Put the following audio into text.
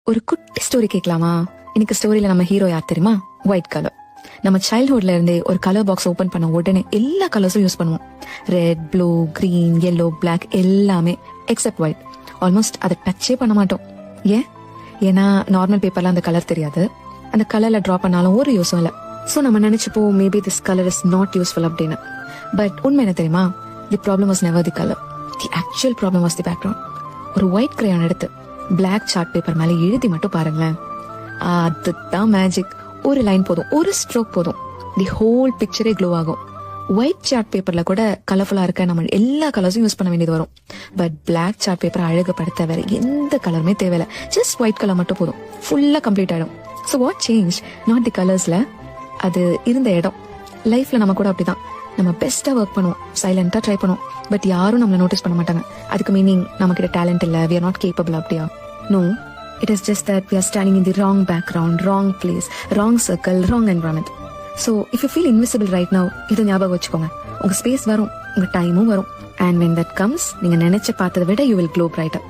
ஒரு குட்டி ஸ்டோரி கேட்கலாமா? இன்னைக்கு ஸ்டோரியில நம்ம ஹீரோ யார் தெரியுமா? White colour. நம்ம சைல்ட்ஹுட்ல இருந்தே ஒரு கலர் பாக்ஸ் ஓபன் பண்ண உடனே எல்லா கலர்ஸும் யூஸ் பண்ணுவோம். Red, blue, green, yellow, black எல்லாமே எக்ஸப்ட் ஒயிட். ஆல்மோஸ்ட் அதை டச்சே பண்ண மாட்டோம். ஏன்னா நார்மல் பேப்பர்ல அந்த கலர் தெரியாது. அந்த கலர்ல டிரா பண்ணாலும் ஒரு யூஸும் இல்லை. ஸோ நம்ம நினைச்சுப்போம் maybe this colour is not useful அப்படின்னு. பட் உண்மை என்ன தெரியுமா? The problem was never the colour. The actual problem was the background. ஒரு ஒயிட் கிரேயான் எடுத்து பிளாக் சார்ட் பேப்பர் மேல எழுதி மட்டும் பாருங்களேன். அதுதான் மேஜிக். ஒரு லைன் போதும், ஒரு ஸ்ட்ரோக் போதும், தி ஹோல் பிக்சரே க்ளோ ஆகும். ஒயிட் சார்ட் பேப்பர்ல கூட கலர்ஃபுல்லா இருக்க நம்ம எல்லா கலர்ஸும் யூஸ் பண்ண வேண்டியது வரும். பட் பிளாக் சார்ட் பேப்பரை அழகுபடுத்த வேற எந்த கலருமே தேவையில்லை. ஜஸ்ட் ஒயிட் கலர் மட்டும் போதும், ஃபுல்லா கம்ப்ளீட் ஆயிடும். So what change? Not the கலர்ஸ்ல, அது இருந்த இடம். லைஃப்ல நம்ம கூட அப்படிதான். நம்ம பெஸ்டா ஒர்க் பண்ணுவோம், சைலண்டா ட்ரை பண்ணுவோம், பட் யாரும் நம்மள நோட்டீஸ் பண்ண மாட்டாங்க. அதுக்கு மீனிங் நம்ம கிட்ட டேலண்ட் இல்ல, we are not capable அப்படியா? No, it is just that we are standing in the wrong background, wrong place, wrong circle, wrong environment. So if you feel invisible right now, இதை ஞாபகம் வச்சுக்கோங்க. உங்க space வரும், உங்க டைமும் வரும். And when that comes, நீங்க நினைச்ச பார்த்ததை விட you will glow brighter.